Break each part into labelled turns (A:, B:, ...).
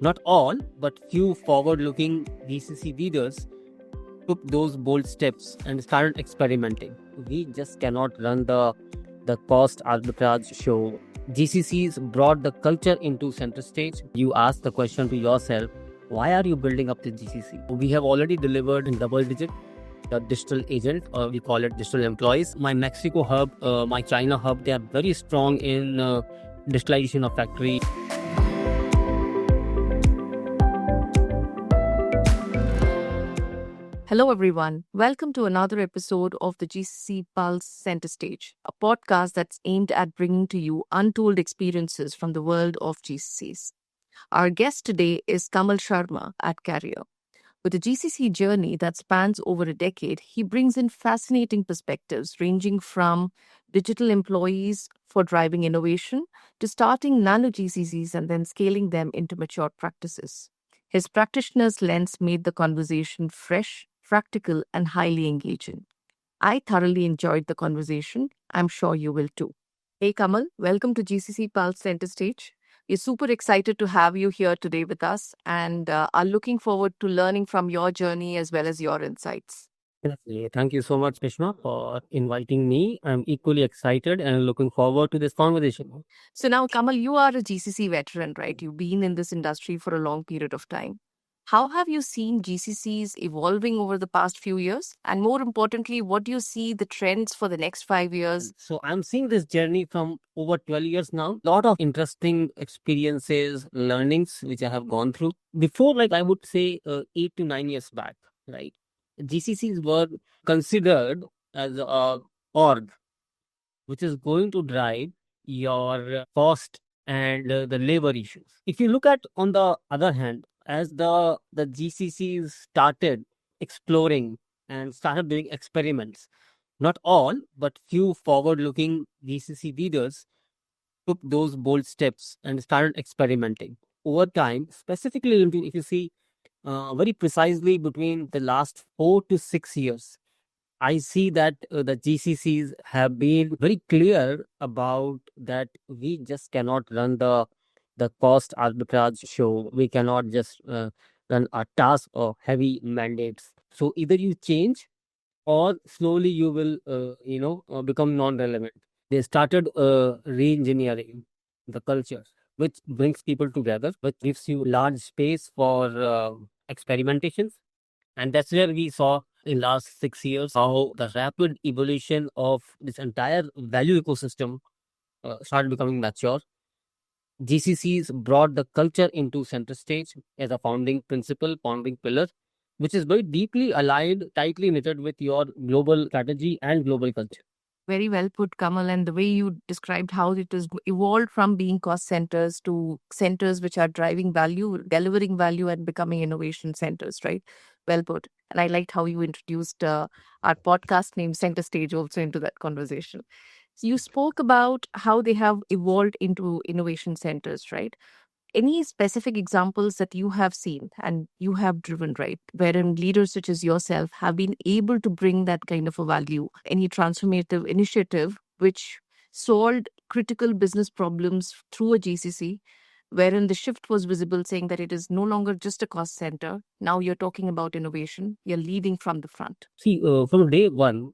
A: Not all, but few forward-looking GCC leaders took those bold steps and started experimenting. We just cannot run the cost arbitrage show. GCCs brought the culture into center stage. You ask the question to yourself, why are you building up the GCC? We have already delivered in double digit the digital agent, or we call it digital employees. My Mexico hub, my China hub, they are very strong in digitalization of factory.
B: Hello, everyone. Welcome to another episode of the GCC Pulse Center Stage, a podcast that's aimed at bringing to you untold experiences from the world of GCCs. Our guest today is Kamal Sharma at Carrier. With a GCC journey that spans over a decade, he brings in fascinating perspectives ranging from digital employees for driving innovation to starting nano GCCs and then scaling them into mature practices. His practitioner's lens made the conversation fresh, practical, and highly engaging. I thoroughly enjoyed the conversation. I'm sure you will too. Hey Kamal, welcome to GCC Pulse Center Stage. We're super excited to have you here today with us and are looking forward to learning from your journey as well as your insights.
A: Definitely. Thank you so much, Krishna, for inviting me. I'm equally excited and looking forward to this conversation.
B: So now, Kamal, you are a GCC veteran, right? You've been in this industry for a long period of time. How have you seen GCCs evolving over the past few years? And more importantly, what do you see the trends for the next 5 years?
A: So I'm seeing this journey from over 12 years now. Lot of interesting experiences, learnings which I have gone through. Before, like I would say 8 to 9 years back, right? GCCs were considered as a org, which is going to drive your cost and the labor issues. If you look at, on the other hand, as the GCCs started exploring and started doing experiments, not all, but few forward-looking GCC leaders took those bold steps and started experimenting. Over time, specifically, if you see very precisely between the last 4 to 6 years, I see that the GCCs have been very clear about that we just cannot run the cost arbitrage show. We cannot just run a task or heavy mandates. So either you change or slowly you will, become non-relevant. They started re-engineering the culture, which brings people together, which gives you large space for experimentations. And that's where we saw in last 6 years how the rapid evolution of this entire value ecosystem started becoming mature. GCCs brought the culture into center stage as a founding principle, founding pillar, which is very deeply aligned, tightly knitted with your global strategy and global culture.
B: Very well put, Kamal. And the way you described how it has evolved from being cost centers to centers which are driving value, delivering value, and becoming innovation centers, right? Well put. And I liked how you introduced our podcast name Center Stage also into that conversation. So you spoke about how they have evolved into innovation centers, right? Any specific examples that you have seen and you have driven, right, wherein leaders such as yourself have been able to bring that kind of a value, any transformative initiative which solved critical business problems through a GCC, wherein the shift was visible, saying that it is no longer just a cost center. Now you're talking about innovation, you're leading from the front.
A: See, from day one,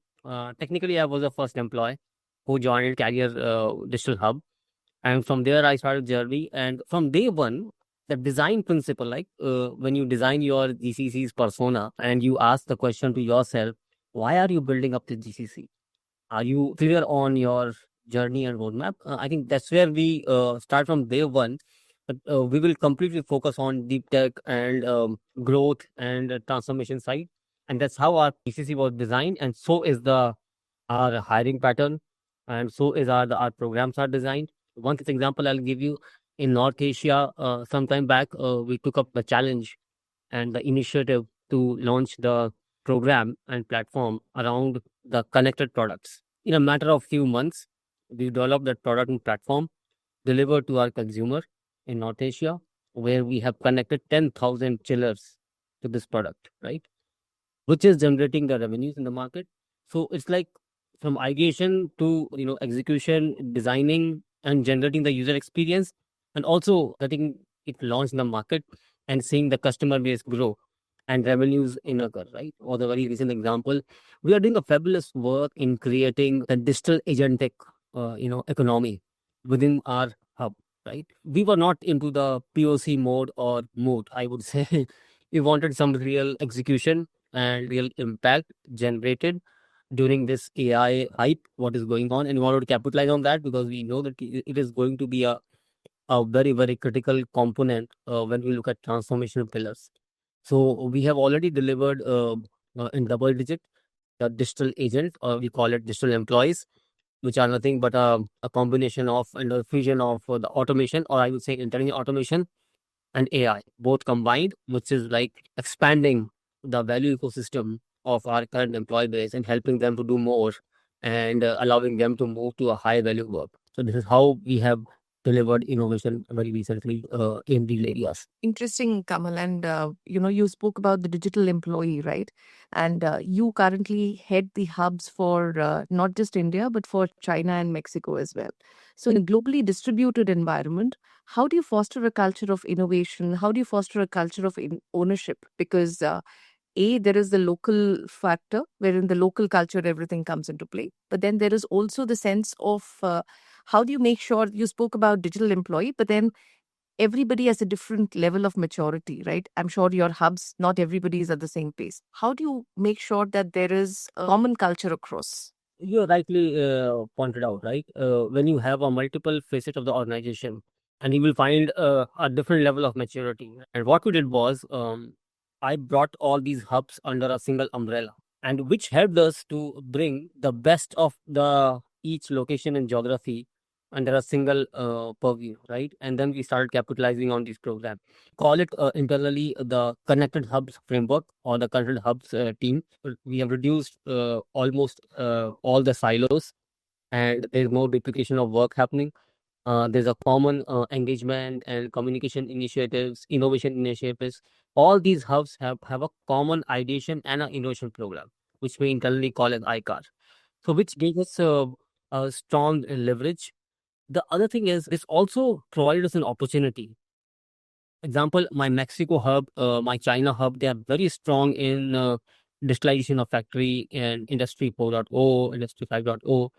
A: technically I was a first employee who joined Carrier Digital Hub. And from there, I started journey. And from day one, the design principle, like when you design your GCC's persona and you ask the question to yourself, why are you building up the GCC? Are you clear on your journey and roadmap? I think that's where we start from day one. But we will completely focus on deep tech and growth and transformation side. And that's how our GCC was designed. And so is our hiring pattern. And so is our programs are designed. One example I'll give you, in North Asia, some time back, we took up the challenge and the initiative to launch the program and platform around the connected products. In a matter of few months, we developed that product and platform, delivered to our consumer in North Asia, where we have connected 10,000 chillers to this product, right? Which is generating the revenues in the market. So it's like from ideation to execution, designing and generating the user experience, and also getting it launched in the market and seeing the customer base grow and revenues in occur, right? Or the very recent example, we are doing a fabulous work in creating the digital agentic, economy within our hub, right? We were not into the POC mode or mode, I would say. We wanted some real execution and real impact generated during this AI hype, what is going on, and we wanted to capitalize on that because we know that it is going to be a very, very critical component when we look at transformational pillars. So we have already delivered in double digit the digital agent, or we call it digital employees, which are nothing but a combination of and a fusion of the automation, or I would say intelligent automation and AI, both combined, which is like expanding the value ecosystem of our current employee base and helping them to do more and allowing them to move to a high value work. So this is how we have delivered innovation very recently in these areas.
B: Interesting, Kamal. And, you spoke about the digital employee, right? And you currently head the hubs for not just India, but for China and Mexico as well. So, in a globally distributed environment, how do you foster a culture of innovation? How do you foster a culture of ownership? Because there is the local factor wherein the local culture, everything comes into play. But then there is also the sense of how do you make sure you spoke about digital employee, but then everybody has a different level of maturity, right? I'm sure your hubs, not everybody is at the same pace. How do you make sure that there is a common culture across?
A: You rightly pointed out, right? When you have a multiple facet of the organization, and you will find a different level of maturity. And what we did was, I brought all these hubs under a single umbrella, and which helped us to bring the best of the each location and geography under a single purview, right? And then we started capitalizing on these programs. Call it internally the connected hubs framework or the connected hubs team. We have reduced almost all the silos, and there's more duplication of work happening. There's a common engagement and communication initiatives, innovation initiatives. All these hubs have a common ideation and an innovation program, which we internally call as ICAR. So, which gave us a strong leverage. The other thing is, this also provided us an opportunity. Example, my Mexico hub, my China hub, they are very strong in digitalization of factory and Industry 4.0, Industry 5.0.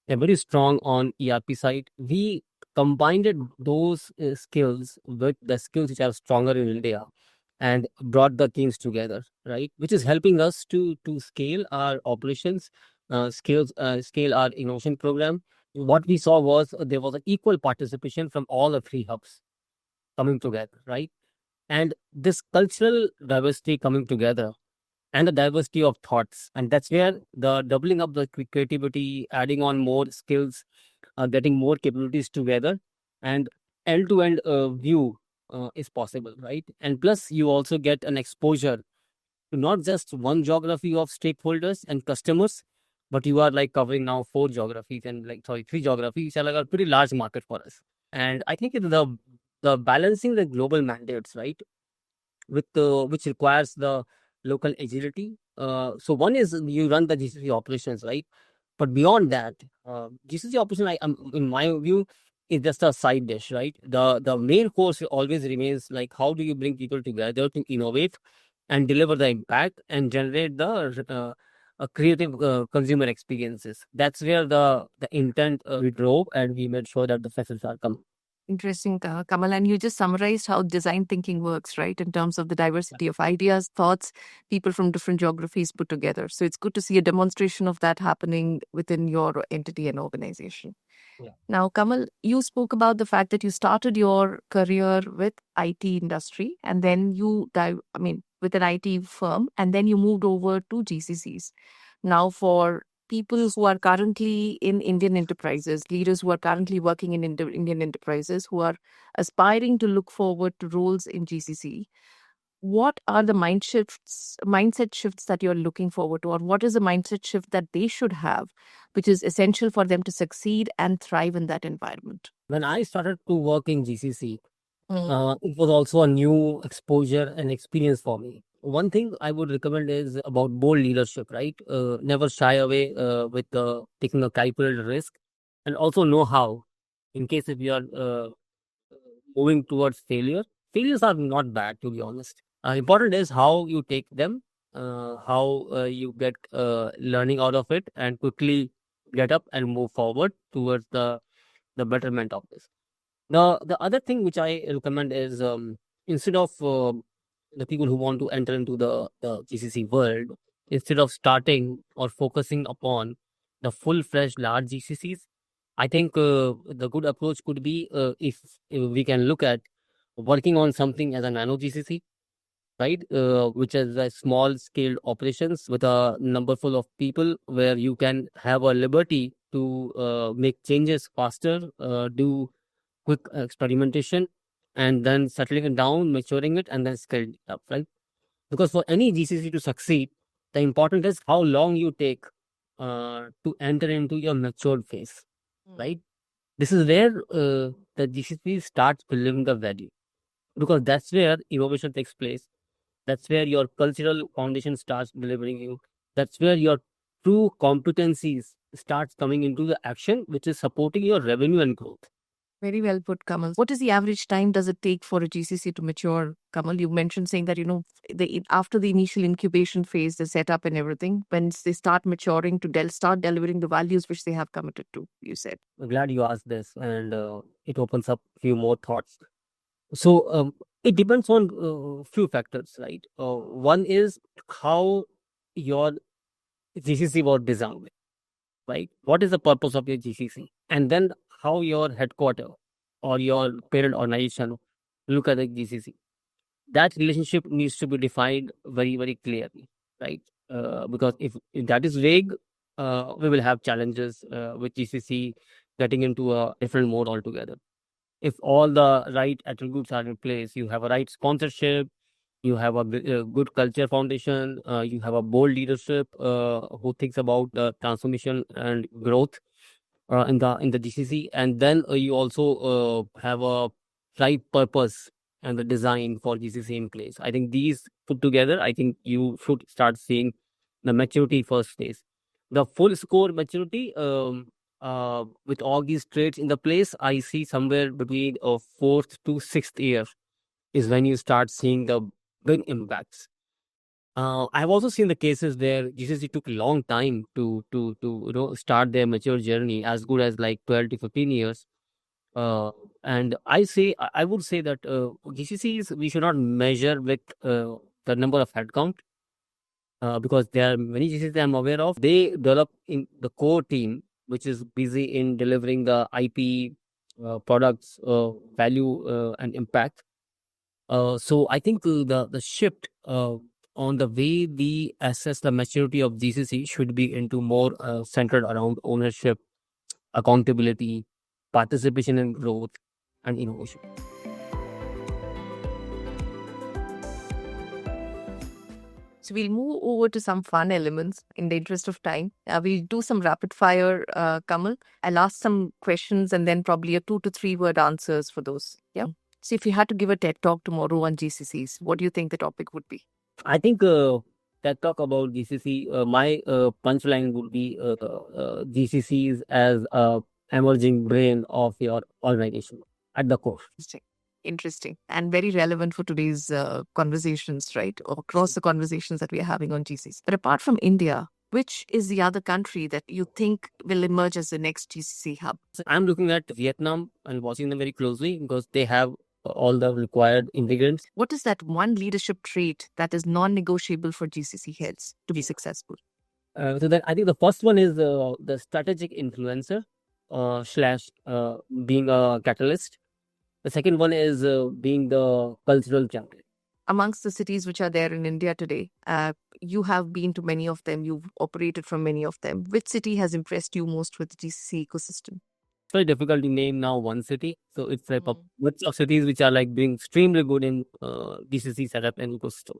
A: They're very strong on ERP side. We combined those skills with the skills which are stronger in India and brought the teams together, right? Which is helping us to scale our operations, scale our innovation program. What we saw was there was an equal participation from all the three hubs coming together, right? And this cultural diversity coming together and the diversity of thoughts. And that's where the doubling up the creativity, adding on more skills, getting more capabilities together, and end to end view is possible, right? And plus, you also get an exposure to not just one geography of stakeholders and customers, but you are like covering now four geographies and like, sorry, three geographies, which are like a pretty large market for us. And I think the balancing the global mandates, right, with which requires the local agility. So one is you run the GCC operations, right? But beyond that, GCC operation, in my view, is just a side dish, right? The main course always remains like how do you bring people together to innovate and deliver the impact and generate the creative consumer experiences. That's where the intent we drove, and we made sure that the facets are come.
B: Interesting, Kamal. And you just summarized how design thinking works, right? In terms of the diversity of ideas, thoughts, people from different geographies put together. So it's good to see a demonstration of that happening within your entity and organization.
A: Yeah.
B: Now, Kamal, you spoke about the fact that you started your career with IT industry and then with an IT firm, and then you moved over to GCCs. Now, for people who are currently in Indian enterprises, leaders who are currently working in Indian enterprises, who are aspiring to look forward to roles in GCC, what are the mindset shifts that you're looking forward to, or what is the mindset shift that they should have, which is essential for them to succeed and thrive in that environment?
A: When I started to work in GCC, it was also a new exposure and experience for me. One thing I would recommend is about bold leadership, right? Never shy away with taking a calculated risk, and also know how, in case if you are moving towards failure. Failures are not bad, to be honest. Important is how you take them, how you get learning out of it, and quickly get up and move forward towards the betterment of this. The other thing which I recommend is, instead of the people who want to enter into the GCC world, instead of starting or focusing upon the full-fledged large GCCs, I think the good approach could be, if we can look at working on something as a nano GCC, right? Which is a small scale operations with a number full of people, where you can have a liberty to make changes faster, do quick experimentation, and then settling it down, maturing it, and then scaling it up, right? Because for any GCC to succeed, the important is how long you take to enter into your matured phase, right? This is where the GCC starts building the value, because that's where innovation takes place. That's where your cultural foundation starts delivering you. That's where your true competencies starts coming into the action, which is supporting your revenue and growth.
B: Very well put, Kamal. What is the average time does it take for a GCC to mature, Kamal? You mentioned saying that, after the initial incubation phase, the setup and everything, when they start maturing to start delivering the values which they have committed to, you said.
A: I'm glad you asked this, and it opens up a few more thoughts. So it depends on few factors, right? One is how your GCC was designed, right? What is the purpose of your GCC? And then how your headquarter or your parent organization look at the GCC. That relationship needs to be defined very, very clearly, right? Because if that is vague, we will have challenges with GCC getting into a different mode altogether. If all the right attributes are in place, you have a right sponsorship, you have a good culture foundation, you have a bold leadership who thinks about the transformation and growth in the GCC, and then you also have a right purpose and the design for GCC in place. I think these put together, I think you should start seeing the maturity first stage. The full score maturity, with all these traits in the place, I see somewhere between fourth to sixth year is when you start seeing the big impacts. I've also seen the cases where GCC took a long time to start their mature journey, as good as like 12 to 15 years. And I would say that GCCs, we should not measure with the number of headcount, because there are many GCCs I'm aware of. They develop in the core team, which is busy in delivering the IP products, value and impact. So I think the shift on the way we assess the maturity of GCC should be into more centered around ownership, accountability, participation in growth, and innovation.
B: So we'll move over to some fun elements in the interest of time. We'll do some rapid fire, Kamal. I'll ask some questions and then probably a 2 to 3 word answers for those. Yeah. So if you had to give a TED talk tomorrow on GCCs, what do you think the topic would be?
A: I think that talk about GCC, my punchline would be GCCs as a emerging brain of your organization at the core.
B: Interesting. And very relevant for today's conversations, right? Or across the conversations that we are having on GCCs. But apart from India, which is the other country that you think will emerge as the next GCC hub?
A: So I'm looking at Vietnam and watching them very closely, because they have all the required ingredients.
B: What is that one leadership trait that is non-negotiable for GCC heads to be successful?
A: So that I think the first one is the strategic influencer slash being a catalyst. The second one is being the cultural champion.
B: Amongst the cities which are there in India today, you have been to many of them, you've operated from many of them. Which city has impressed you most with the GCC ecosystem?
A: It's very difficult to name now one city. So it's like a bunch of cities which are like doing extremely good in GCC setup and ecosystem.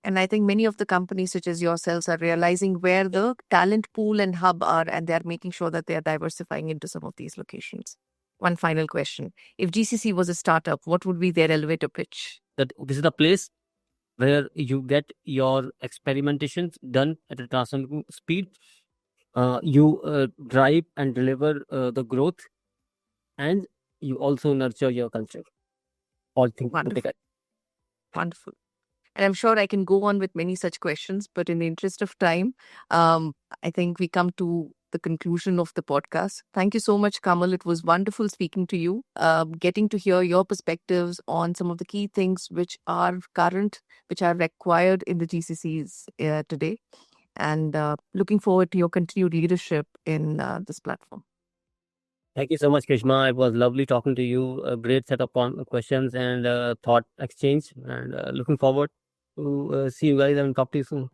B: And I think many of the companies such as yourselves are realizing where the talent pool and hub are, and they're making sure that they're diversifying into some of these locations. One final question. If GCC was a startup, what would be their elevator pitch?
A: That this is the place where you get your experimentations done at a transformative speed. You drive and deliver the growth, and you also nurture your culture. all things put
B: Wonderful.
A: together.
B: Wonderful. And I'm sure I can go on with many such questions, but in the interest of time, I think we come to the conclusion of the podcast. Thank you so much, Kamal. It was wonderful speaking to you, getting to hear your perspectives on some of the key things which are current, which are required in the GCCs today. And looking forward to your continued leadership in this platform.
A: Thank you so much, Krishma. It was lovely talking to you. A great set of questions and thought exchange. And looking forward to see you guys and talk to you soon.